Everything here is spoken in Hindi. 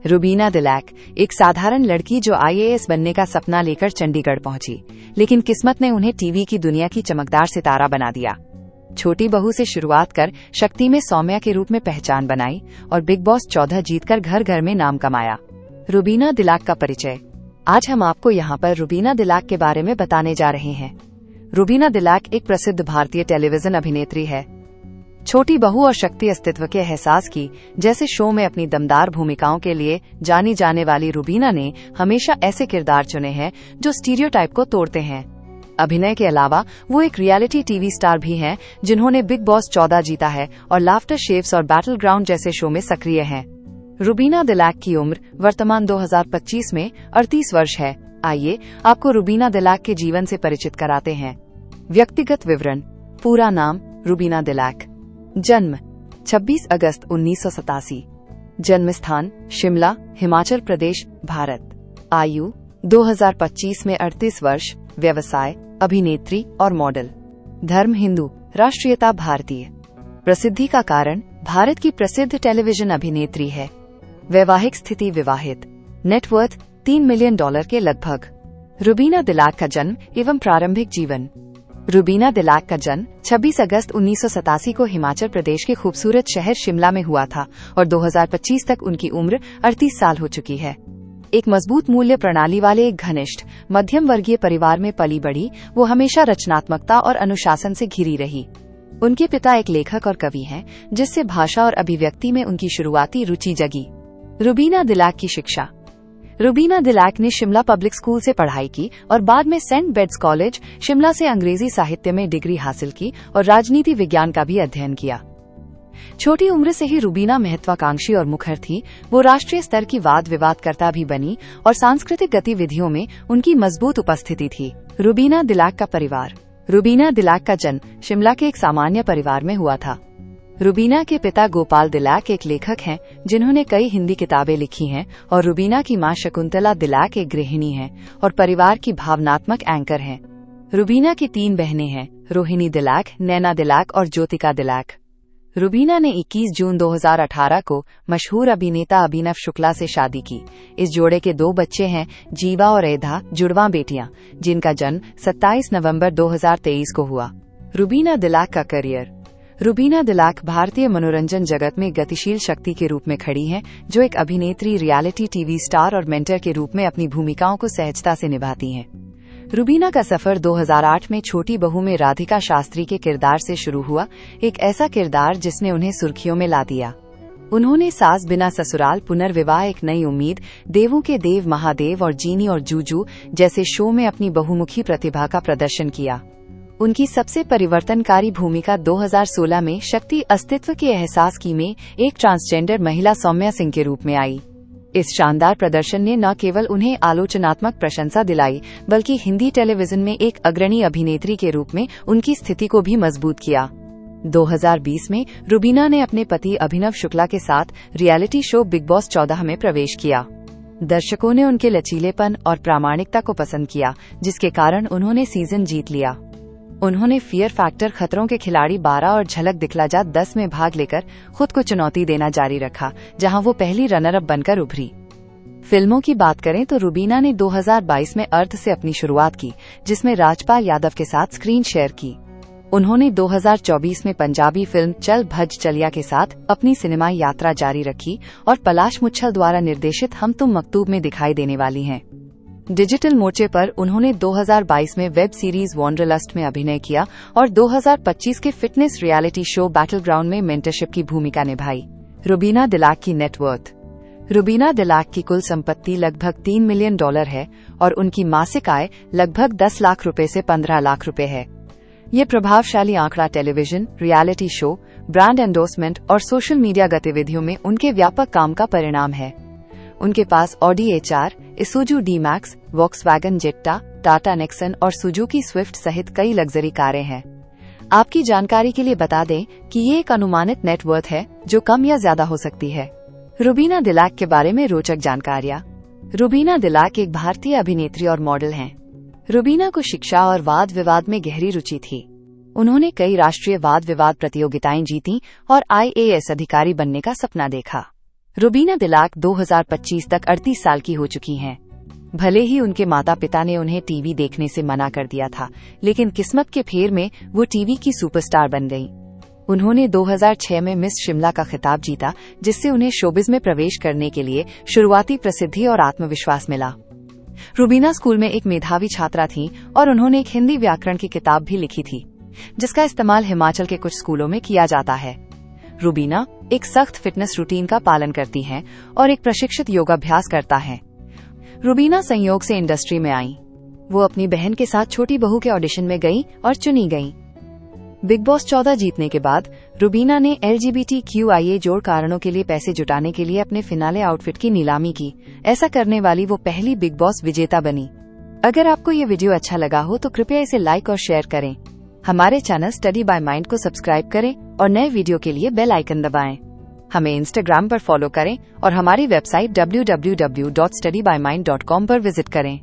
रुबीना दिलैक एक साधारण लड़की जो IAS बनने का सपना लेकर चंडीगढ़ पहुंची, लेकिन किस्मत ने उन्हें टीवी की दुनिया की चमकदार सितारा बना दिया। छोटी बहू से शुरुआत कर शक्ति में सौम्या के रूप में पहचान बनाई और बिग बॉस 14 जीतकर घर घर में नाम कमाया। रुबीना दिलैक का परिचय। आज हम आपको यहाँ पर रुबीना दिलैक के बारे में बताने जा रहे हैं। रुबीना दिलैक एक प्रसिद्ध भारतीय टेलीविजन अभिनेत्री है। छोटी बहू और शक्ति अस्तित्व के एहसास की जैसे शो में अपनी दमदार भूमिकाओं के लिए जानी जाने वाली रुबीना ने हमेशा ऐसे किरदार चुने हैं जो स्टीरियोटाइप को तोड़ते हैं। अभिनय के अलावा वो एक रियलिटी टीवी स्टार भी हैं, जिन्होंने बिग बॉस 14 जीता है और लाफ्टर शेफ्स और बैटल ग्राउंड जैसे शो में सक्रिय हैं। रुबीना दिलैक की उम्र वर्तमान 2025 में 38 वर्ष है। आइए आपको रुबीना दिलैक के जीवन से परिचित कराते हैं। व्यक्तिगत विवरण। पूरा नाम रुबीना दिलैक। जन्म 26 अगस्त 1987। जन्म स्थान शिमला, हिमाचल प्रदेश, भारत। आयु 2025 में 38 वर्ष। व्यवसाय अभिनेत्री और मॉडल। धर्म हिंदू। राष्ट्रीयता भारतीय। प्रसिद्धि का कारण भारत की प्रसिद्ध टेलीविजन अभिनेत्री है। वैवाहिक स्थिति विवाहित। नेटवर्थ $3 मिलियन के लगभग। रुबीना दिलैक का जन्म एवं प्रारंभिक जीवन। रुबीना दिलैक का जन्म 26 अगस्त 1987 को हिमाचल प्रदेश के खूबसूरत शहर शिमला में हुआ था और 2025 तक उनकी उम्र 38 साल हो चुकी है। एक मजबूत मूल्य प्रणाली वाले एक घनिष्ठ मध्यम वर्गीय परिवार में पली बढ़ी, वो हमेशा रचनात्मकता और अनुशासन से घिरी रही। उनके पिता एक लेखक और कवि हैं, जिससे भाषा और अभिव्यक्ति में उनकी शुरुआती रुचि जगी। रुबीना दिलैक की शिक्षा। रुबीना दिलैक ने शिमला पब्लिक स्कूल से पढ़ाई की और बाद में सेंट बेड्स कॉलेज शिमला से अंग्रेजी साहित्य में डिग्री हासिल की और राजनीति विज्ञान का भी अध्ययन किया। छोटी उम्र से ही रुबीना महत्वाकांक्षी और मुखर थी। वो राष्ट्रीय स्तर की वाद विवादकर्ता भी बनी और सांस्कृतिक गतिविधियों में उनकी मजबूत उपस्थिति थी। रुबीना दिलैक का परिवार। रुबीना दिलैक का जन्म शिमला के एक सामान्य परिवार में हुआ था। रुबीना के पिता गोपाल दिलैक एक लेखक हैं, जिन्होंने कई हिंदी किताबें लिखी हैं, और रुबीना की मां शकुंतला दिलैक एक गृहिणी हैं और परिवार की भावनात्मक एंकर हैं। रुबीना की 3 बहनें हैं, रोहिणी दिलैक, नैना दिलैक और ज्योतिका दिलैक। रुबीना ने 21 जून 2018 को मशहूर अभिनेता अभिनव शुक्ला से शादी की। इस जोड़े के 2 बच्चे हैं, जीवा और एधा, जुड़वां बेटियां, जिनका जन्म 27 नवंबर 2023 को हुआ। रुबीना दिलैक का करियर। रुबीना दिलैक भारतीय मनोरंजन जगत में गतिशील शक्ति के रूप में खड़ी हैं, जो एक अभिनेत्री, रियलिटी टीवी स्टार और मेंटर के रूप में अपनी भूमिकाओं को सहजता से निभाती हैं। रुबीना का सफर 2008 में छोटी बहू में राधिका शास्त्री के किरदार से शुरू हुआ, एक ऐसा किरदार जिसने उन्हें सुर्खियों में ला दिया। उन्होंने सास बिना ससुराल, पुनर्विवाह, एक नई उम्मीद, देवों के देव महादेव और जीनी और जूजू जैसे शो में अपनी बहुमुखी प्रतिभा का प्रदर्शन किया। उनकी सबसे परिवर्तनकारी भूमिका 2016 में शक्ति अस्तित्व के एहसास की में एक ट्रांसजेंडर महिला सौम्या सिंह के रूप में आई। इस शानदार प्रदर्शन ने न केवल उन्हें आलोचनात्मक प्रशंसा दिलाई, बल्कि हिंदी टेलीविजन में एक अग्रणी अभिनेत्री के रूप में उनकी स्थिति को भी मजबूत किया। 2020 में रुबीना ने अपने पति अभिनव शुक्ला के साथ रियलिटी शो बिग बॉस 14 में प्रवेश किया। दर्शकों ने उनके लचीलेपन और प्रामाणिकता को पसंद किया, जिसके कारण उन्होंने सीजन जीत लिया। उन्होंने फियर फैक्टर, खतरों के खिलाड़ी 12 और झलक दिखला जा 10 में भाग लेकर खुद को चुनौती देना जारी रखा, जहां वो पहली रनर अप बनकर उभरी। फिल्मों की बात करें तो रुबीना ने 2022 में अर्थ से अपनी शुरुआत की, जिसमें राजपाल यादव के साथ स्क्रीन शेयर की। उन्होंने 2024 में पंजाबी फिल्म चल भज चलिया के साथ अपनी सिनेमाई यात्रा जारी रखी और पलाश मुच्छल द्वारा निर्देशित हम तुम मकतूब में दिखाई देने वाली हैं। डिजिटल मोर्चे पर उन्होंने 2022 में वेब सीरीज वॉन्डरलस्ट में अभिनय किया और 2025 के fitness reality show battle ground में मेंटरशिप की भूमिका निभाई। रुबीना दिलैक की नेटवर्थ। रुबीना दिलैक की कुल संपत्ति लगभग $3 मिलियन है और उनकी मासिक आय लगभग 10 लाख रुपए से 15 लाख रुपए है। ये प्रभावशाली आंकड़ा television, reality show, brand endorsement और सोशल मीडिया गतिविधियों में उनके व्यापक काम का परिणाम है। उनके पास Audi HR, Isuzu D-Max, Volkswagen Jetta, Tata Nexon और सुजुकी स्विफ्ट सहित कई लग्जरी कारें हैं। आपकी जानकारी के लिए बता दें कि ये एक अनुमानित नेटवर्थ है, जो कम या ज्यादा हो सकती है। रुबीना दिलैक के बारे में रोचक जानकारियाँ। रुबीना दिलैक एक भारतीय अभिनेत्री और मॉडल हैं। रुबीना को शिक्षा और वाद विवाद में गहरी रुचि थी। उन्होंने कई राष्ट्रीय वाद विवाद प्रतियोगिताएं जीतीं और IAS अधिकारी बनने का सपना देखा। रुबीना दिलाक 2025 तक 38 साल की हो चुकी हैं। भले ही उनके माता पिता ने उन्हें टीवी देखने से मना कर दिया था, लेकिन किस्मत के फेर में वो टीवी की सुपरस्टार बन गईं। उन्होंने 2006 में मिस शिमला का खिताब जीता, जिससे उन्हें शोबिज में प्रवेश करने के लिए शुरुआती प्रसिद्धि और आत्मविश्वास मिला। रुबीना स्कूल में एक मेधावी छात्रा थीं और उन्होंने एक हिंदी व्याकरण की किताब भी लिखी थी, जिसका इस्तेमाल हिमाचल के कुछ स्कूलों में किया जाता है। रुबीना एक सख्त फिटनेस रूटीन का पालन करती हैं और एक प्रशिक्षित योगाभ्यास करता है। रुबीना संयोग से इंडस्ट्री में आई। वो अपनी बहन के साथ छोटी बहू के ऑडिशन में गई और चुनी गई। बिग बॉस 14 जीतने के बाद रुबीना ने LGBTQIA जोड़ कारणों के लिए पैसे जुटाने के लिए अपने फिनाले आउटफिट की नीलामी की। ऐसा करने वाली वो पहली बिग बॉस विजेता बनी। अगर आपको ये वीडियो अच्छा लगा हो तो कृपया इसे लाइक और शेयर करें। हमारे चैनल स्टडी बाय माइंड को सब्सक्राइब करें और नए वीडियो के लिए बेल आइकन दबाएं। हमें इंस्टाग्राम पर फॉलो करें और हमारी वेबसाइट www.studybymind.com पर विजिट करें।